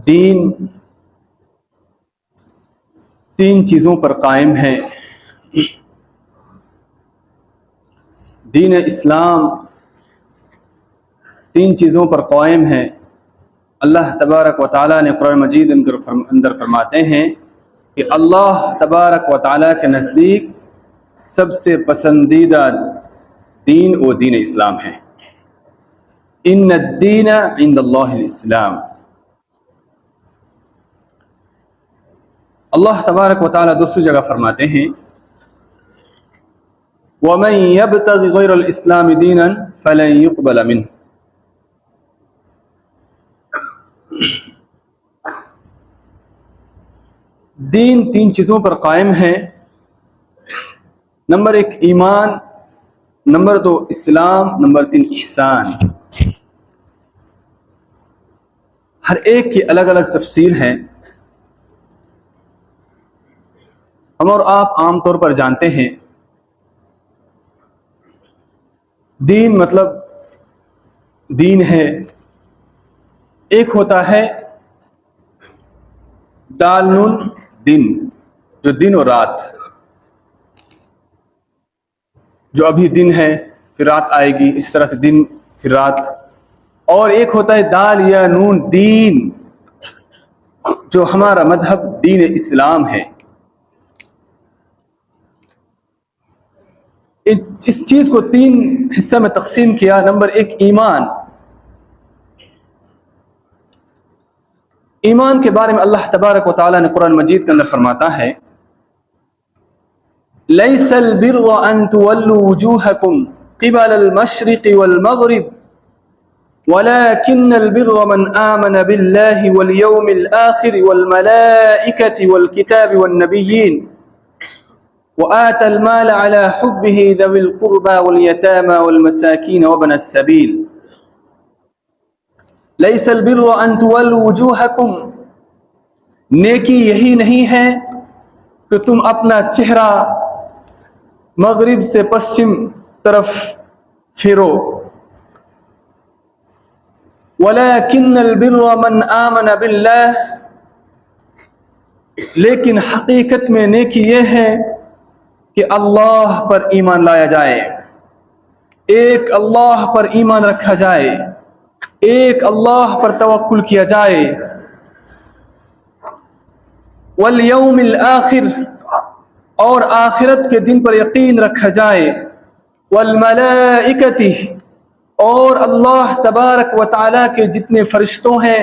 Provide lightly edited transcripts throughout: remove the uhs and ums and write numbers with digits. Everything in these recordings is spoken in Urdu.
دین تین چیزوں پر قائم ہے. دین اسلام تین چیزوں پر قائم ہے. اللہ تبارک و تعالیٰ نے قرآن مجید اندر فرماتے ہیں کہ اللہ تبارک و تعالیٰ کے نزدیک سب سے پسندیدہ دین وہ دین اسلام ہے. ان الدین عند اللہ الاسلام. اللہ تبارک و تعالیٰ دوسری جگہ فرماتے ہیں وَمَن يَبْتَغِ غَيْرَ الْإِسْلَامِ دِينًا فَلَن يُقْبَلَ مِنْهُ. دین تین چیزوں پر قائم ہے. نمبر ایک ایمان، نمبر دو اسلام، نمبر تین احسان. ہر ایک کی الگ الگ تفسیر ہے. ہم اور آپ عام طور پر جانتے ہیں دین مطلب دین ہے. ایک ہوتا ہے دال نون دن، جو دن اور رات، جو ابھی دن ہے پھر رات آئے گی، اس طرح سے دن پھر رات. اور ایک ہوتا ہے دال یا نون دین، جو ہمارا مذہب دین اسلام ہے. اس چیز کو تین حصہ میں تقسیم کیا. نمبر ایک ایمان. ایمان کے بارے میں اللہ تبارک و تعالیٰ نے قرآن مجید کے اندر فرماتا ہے لَيْسَ الْبِرُّ أَن تُوَلُّوا وُجُوهَكُمْ قِبَلَ الْمَشْرِقِ وَالْمَغْرِبِ وَلَكِنَّ الْبِرَّ مَنْ آمَنَ بِاللَّهِ وَالْيَوْمِ الْآخِرِ وَالْمَلَائِكَةِ وَالْكِتَابِ وَالنَّبِيِّينَ وَآتَى الْمَالَ عَلَى حُبِّهِ ذَوِي الْقُرْبَى وَالْيَتَامَى وَالْمَسَاكِينَ وَابْنَ السَّبِيلِ. لَيْسَ الْبِرُّ أَن تُوَلُّوا وُجُوهَكُمْ. نیکی یہی نہیں ہے کہ تم اپنا چہرہ مغرب سے پشچم طرف پھیرو. وَلَكِنَّ الْبِرَّ مَنْ آمَنَ بِاللَّهِ. لیکن حقیقت میں نیکی یہ ہے کہ اللہ پر ایمان لایا جائے، ایک اللہ پر ایمان رکھا جائے، ایک اللہ پر توکل کیا جائے. والیوم الآخر. اور آخرت کے دن پر یقین رکھا جائے. والملائکۃ. اور اللہ تبارک و تعالیٰ کے جتنے فرشتوں ہیں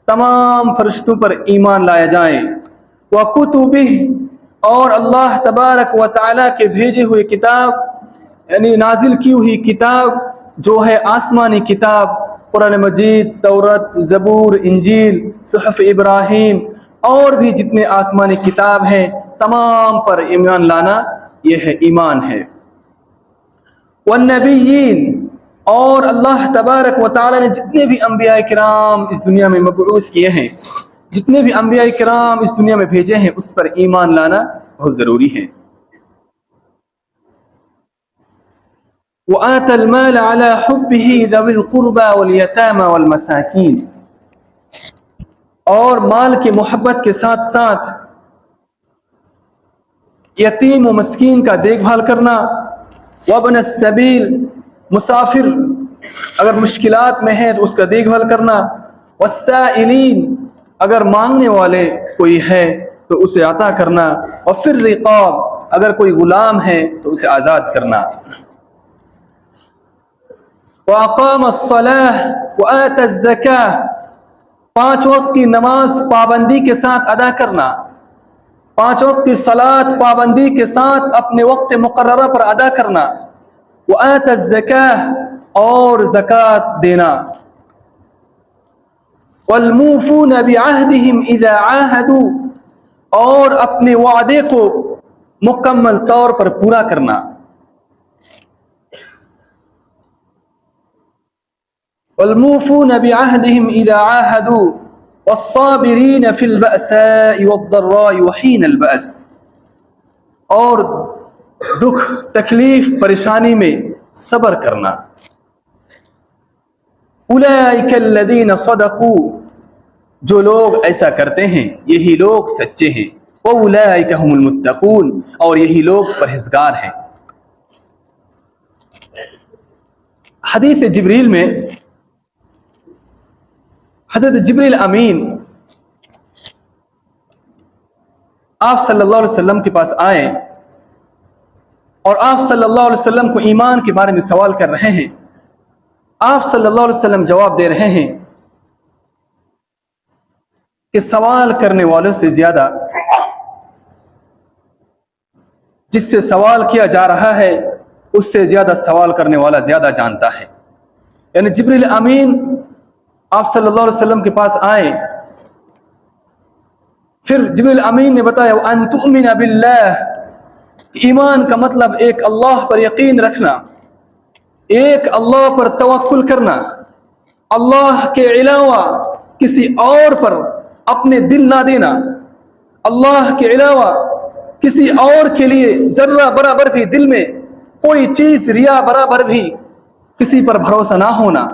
تمام فرشتوں پر ایمان لایا جائے. وکتبہ. اور اللہ تبارک و تعالیٰ کے بھیجے ہوئے کتاب، یعنی نازل کی ہوئی کتاب جو ہے آسمانی کتاب، قرآن مجید، تورات، زبور، انجیل، صحف ابراہیم، اور بھی جتنے آسمانی کتاب ہیں تمام پر ایمان لانا یہ ہے ایمان ہے. والنبیین. اور اللہ تبارک و تعالیٰ نے جتنے بھی انبیاء کرام اس دنیا میں مبعوث کیے ہیں، جتنے بھی انبیاء کرام اس دنیا میں بھیجے ہیں، اس پر ایمان لانا بہت ضروری ہے. وَآتَى الْمَالَ عَلَى حُبِّهِ ذَوِي الْقُرْبَى وَالْيَتَامَى وَالْمَسَاكِينَ. اور مال کی محبت کے ساتھ ساتھ یتیم و مسکین کا دیکھ بھال کرنا. وابن السبیل. مسافر اگر مشکلات میں ہے تو اس کا دیکھ بھال کرنا. والسائلین. اگر مانگنے والے کوئی ہے تو اسے عطا کرنا. وفی الرقاب. اگر کوئی غلام ہے تو اسے آزاد کرنا. وَأَقَامَ الصَّلَاةَ وَآتَى الزَّكَاةَ. 5 وقت کی نماز پابندی کے ساتھ ادا کرنا. 5 وقت کی صلاۃ پابندی کے ساتھ اپنے وقت مقررہ پر ادا کرنا. وَآتَى الزَّكَاةَ. اور زکوٰۃ دینا. وَالْمُوفُونَ بِعَهْدِهِمْ إِذَا عَاهَدُوا. اور اپنے وعدے کو مکمل طور پر پورا کرنا. وَالْمُوفُونَ بِعَهْدِهِمْ إِذَا عَاهَدُوا. وَالصَّابِرِينَ فِي الْبَأْسَاءِ وَالضَّرَّاءِ وَحِينَ الْبَأْسِ. اور دکھ، تکلیف، پریشانی میں صبر کرنا. أُولَئِكَ الَّذِينَ صَدَقُوا. جو لوگ ایسا کرتے ہیں یہی لوگ سچے ہیں، وَأُولَٰئِكَ هُمُ الْمُتَّقُونَ، اور یہی لوگ پرہیزگار ہیں۔ حدیث جبریل میں حضرت جبریل امین آپ صلی اللہ علیہ وسلم کے پاس آئے اور آپ صلی اللہ علیہ وسلم کو ایمان کے بارے میں سوال کر رہے ہیں۔ آپ صلی اللہ علیہ وسلم جواب دے رہے ہیں کہ سوال کرنے والوں سے زیادہ جس سے سوال کیا جا رہا ہے اس سے زیادہ سوال کرنے والا زیادہ جانتا ہے۔ یعنی جبریل امین آپ صلی اللہ علیہ وسلم کے پاس آئے، پھر جبریل امین نے بتایا وَأَن تُؤْمِنَ بِاللَّهِ، ایمان کا مطلب ایک اللہ پر یقین رکھنا، ایک اللہ پر توکل کرنا، اللہ کے علاوہ کسی اور پر اپنے دل نہ دینا، اللہ کے علاوہ کسی اور کے لیے ذرہ برابر بھی دل میں کوئی چیز ریا برابر بھی کسی پر بھروسہ نہ ہونا،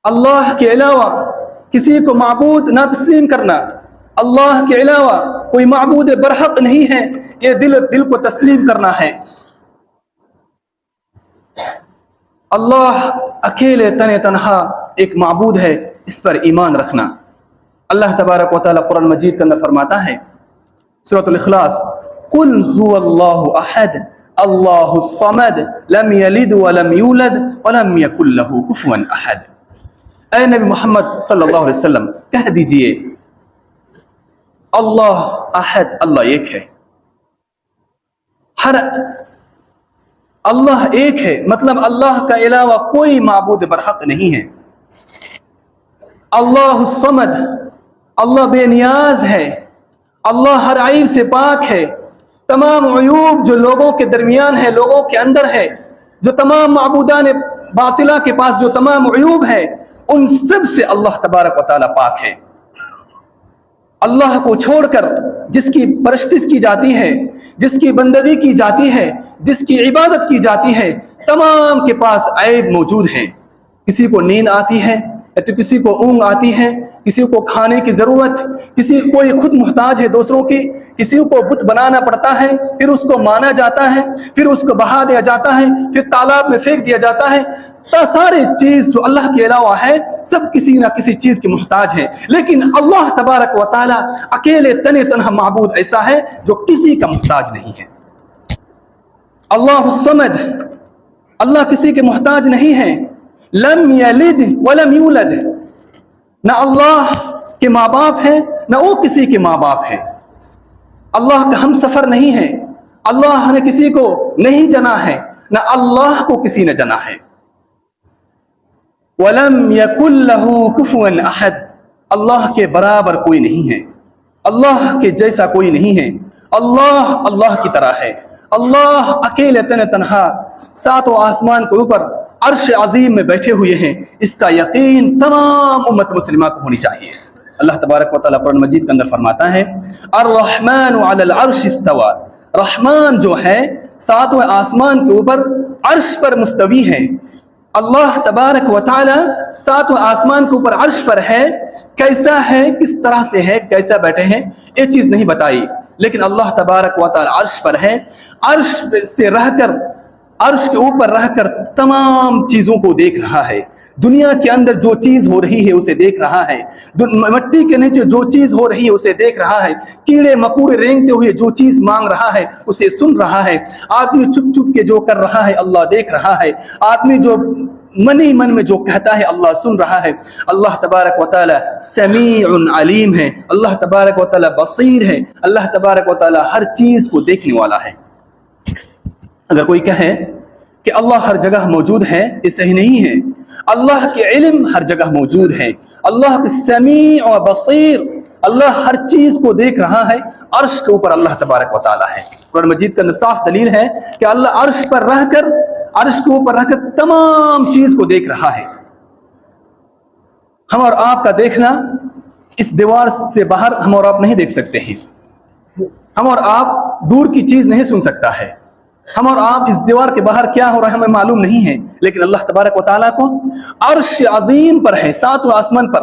اللہ کے علاوہ کسی کو معبود نہ تسلیم کرنا، اللہ کے علاوہ کوئی معبود برحق نہیں ہے، یہ دل کو تسلیم کرنا ہے۔ اللہ اکیلے تنہا ایک معبود ہے، اس پر ایمان رکھنا۔ اللہ تبارک و تعالی قرآن مجید کے اندر فرماتا ہے سورۃ الاخلاص قل هو اللہ احد اللہ الصمد لم یلد ولم یولد ولم یکن له کفوا احد۔ اے نبی محمد صلی اللہ علیہ وسلم کہہ دیجئے اللہ احد، اللہ ایک ہے، اللہ ایک ہے، مطلب اللہ کا علاوہ کوئی معبود برحق نہیں ہے۔ اللہ الصمد، اللہ بے نیاز ہے، اللہ ہر عیب سے پاک ہے، تمام عیوب جو لوگوں کے درمیان ہے، لوگوں کے اندر ہے، جو تمام معبودان باطلہ کے پاس جو تمام عیوب ہے ان سب سے اللہ تبارک و تعالی پاک ہے۔ اللہ کو چھوڑ کر جس کی پرستش کی جاتی ہے، جس کی بندگی کی جاتی ہے، جس کی عبادت کی جاتی ہے، تمام کے پاس عیب موجود ہیں۔ کسی کو نیند آتی ہے یا تو کسی کو اونگ آتی ہے، کسی کو کھانے کی ضرورت، کوئی خود محتاج ہے دوسروں کی، کسی کو بت بنانا پڑتا ہے، پھر اس کو مانا جاتا ہے، پھر اس کو بہا دیا جاتا ہے، پھر تالاب میں پھینک دیا جاتا ہے۔ سارے چیز جو اللہ کے علاوہ ہے سب کسی نہ کسی چیز کے محتاج ہے، لیکن اللہ تبارک و تعالی اکیلے تنہا معبود ایسا ہے جو کسی کا محتاج نہیں ہے۔ اللہ الصمد، اللہ کسی کے محتاج نہیں ہے۔ لم یلد ولم یولد، نہ اللہ کے ماں باپ ہے نہ وہ کسی کے ماں باپ ہے۔ اللہ کا ہم سفر نہیں ہے، اللہ نے کسی کو نہیں جنا ہے، نہ اللہ کو کسی نے جنا ہے۔ وَلَمْ يَكُنْ لَهُ كُفُوًا أَحَدٌ، اللہ کے برابر کوئی نہیں ہے، اللہ کے جیسا کوئی نہیں ہے۔ اللہ کی طرح ہے، اللہ اکیلے تنہا ساتوں آسمان کے اوپر عرش عظیم میں بیٹھے ہوئے ہیں، اس کا یقین تمام امت مسلمہ کو ہونی چاہیے۔ اللہ تبارک و تعالیٰ قرآن مجید کے اندر فرماتا ہے الرحمن علی العرش استوى، رحمان جو ہے ساتوں آسمان کے اوپر عرش پر مستوی ہے۔ اللہ تبارک و تعالی ساتوں آسمان کے اوپر عرش پر ہے، کیسا ہے، کس طرح سے ہے، کیسا بیٹھے ہیں، یہ چیز نہیں بتائی، لیکن اللہ تبارک و تعالی عرش پر ہے، عرش سے رہ کر، عرش کے اوپر رہ کر تمام چیزوں کو دیکھ رہا ہے۔ دنیا کے اندر جو چیز ہو رہی ہے اسے دیکھ رہا ہے، مٹی کے نیچے جو چیز ہو رہی ہے اسے دیکھ رہا ہے، کیڑے مکوڑے رینگتے ہوئے جو چیز مانگ رہا ہے اسے سن رہا ہے، آدمی چھپ چھپ کے جو کر رہا ہے اللہ دیکھ رہا ہے، آدمی جو من میں جو کہتا ہے اللہ سن رہا ہے۔ اللہ تبارک و تعالی سمیع علیم ہے، اللہ تبارک و تعالی بصیر ہے، اللہ تبارک و تعالی ہر چیز کو دیکھنے والا ہے۔ اگر کوئی کہے کہ اللہ ہر جگہ موجود ہے، یہ صحیح نہیں ہے۔ اللہ کے علم ہر جگہ موجود ہے، اللہ کے سمیع و بصیر، اللہ ہر چیز کو دیکھ رہا ہے۔ عرش کے اوپر اللہ تبارک و تعالی ہے۔ قرآن مجید کا صاف دلیل ہے کہ اللہ عرش پر رہ کر، عرش کے اوپر رہ کر تمام چیز کو دیکھ رہا ہے۔ ہم اور آپ کا دیکھنا اس دیوار سے باہر ہم اور آپ نہیں دیکھ سکتے ہیں، ہم اور آپ دور کی چیز نہیں سن سکتا ہے، ہم اور آپ اس دیوار کے باہر کیا ہو رہا ہے ہمیں معلوم نہیں ہے، لیکن اللہ تبارک و تعالیٰ کو عرش عظیم پر ہے، ساتوں آسمان پر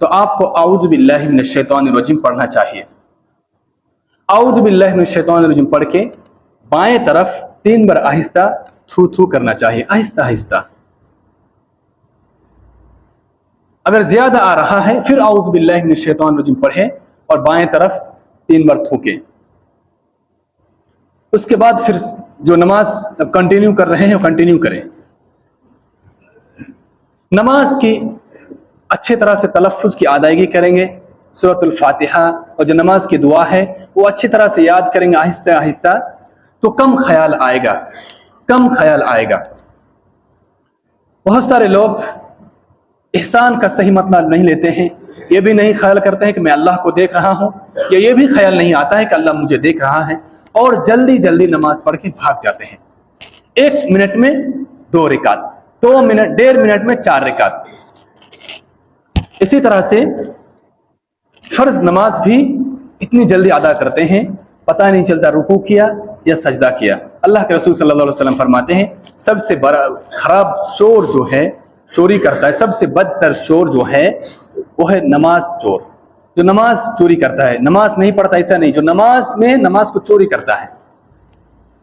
تو آپ کو اعوذ باللہ من الشیطان الرجیم پڑھنا چاہیے. اعوذ باللہ من الشیطان الرجیم پڑھ کے بائیں طرف 3 بار آہستہ تھو تھو کرنا چاہیے، آہستہ آہستہ. اگر زیادہ آ رہا ہے پھر اعوذ باللہ من الشیطان الرجیم پڑھیں اور بائیں طرف 3 بار تھوکیں. اس کے بعد پھر جو نماز کنٹینیو کر رہے ہیں وہ کنٹینیو کریں. نماز کی اچھے طرح سے تلفظ کی ادائیگی کریں گے، سورۃ الفاتحہ اور جو نماز کی دعا ہے وہ اچھی طرح سے یاد کریں گے آہستہ آہستہ، تو کم خیال آئے گا، کم خیال آئے گا. بہت سارے لوگ احسان کا صحیح مطلب نہیں لیتے ہیں، یہ بھی نہیں خیال کرتے ہیں کہ میں اللہ کو دیکھ رہا ہوں، یا یہ بھی خیال نہیں آتا ہے کہ اللہ مجھے دیکھ رہا ہے، اور جلدی جلدی نماز پڑھ کے بھاگ جاتے ہیں. 1 منٹ میں 2 رکعت، 2 منٹ 1.5 منٹ میں 4 رکعت. اسی طرح سے فرض نماز بھی اتنی جلدی ادا کرتے ہیں، پتہ نہیں چلتا رکوع کیا یا سجدہ کیا. اللہ کے رسول صلی اللہ علیہ وسلم فرماتے ہیں سب سے بڑا خراب چور جو ہے، چوری کرتا ہے، سب سے بدتر چور جو ہے وہ ہے نماز چور. جو نماز چوری کرتا ہے، نماز نہیں پڑھتا ایسا نہیں، جو نماز میں نماز کو چوری کرتا ہے.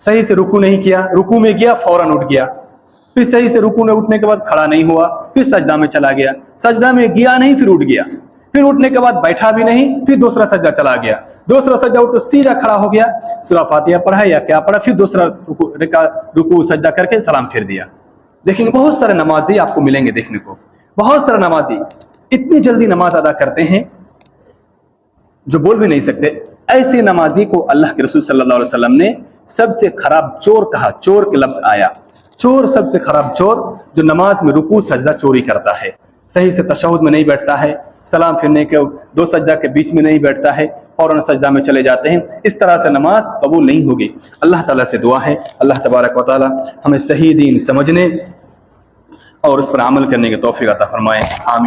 صحیح سے رکوع نہیں کیا، رکوع میں گیا فوراً اٹھ گیا، پھر صحیح سے رکوع میں اٹھنے کے بعد کھڑا نہیں ہوا، پھر سجدہ میں چلا گیا، سجدہ میں گیا نہیں پھر اٹھ گیا، پھر اٹھنے کے بعد بیٹھا بھی نہیں، پھر دوسرا سجدہ چلا گیا، دوسرا سجدہ اٹھ کر سیدھا کھڑا ہو گیا، سورہ فاتحہ پڑھا یا کیا پڑھا، پھر دوسرا رکوع سجدہ کر کے سلام پھیر دیا. دیکھیں گے بہت سارے نمازی آپ کو ملیں گے دیکھنے کو، بہت سارے نمازی اتنی جلدی نماز ادا کرتے ہیں جو بول بھی نہیں سکتے. ایسے نمازی کو اللہ کے رسول صلی اللہ علیہ وسلم نے سب سے خراب چور کہا. چور کے لفظ آیا، چور سب سے خراب چور جو نماز میں رکوع سجدہ چوری کرتا ہے، صحیح سے تشہد میں نہیں بیٹھتا ہے، سلام پھرنے کے 2 سجدہ کے بیچ میں نہیں بیٹھتا ہے، فوراً سجدہ میں چلے جاتے ہیں. اس طرح سے نماز قبول نہیں ہوگی. اللہ تعالیٰ سے دعا ہے اللہ تبارک و تعالیٰ ہمیں صحیح دین سمجھنے اور اس پر عمل کرنے کی توفیق عطا فرمائے. آمین.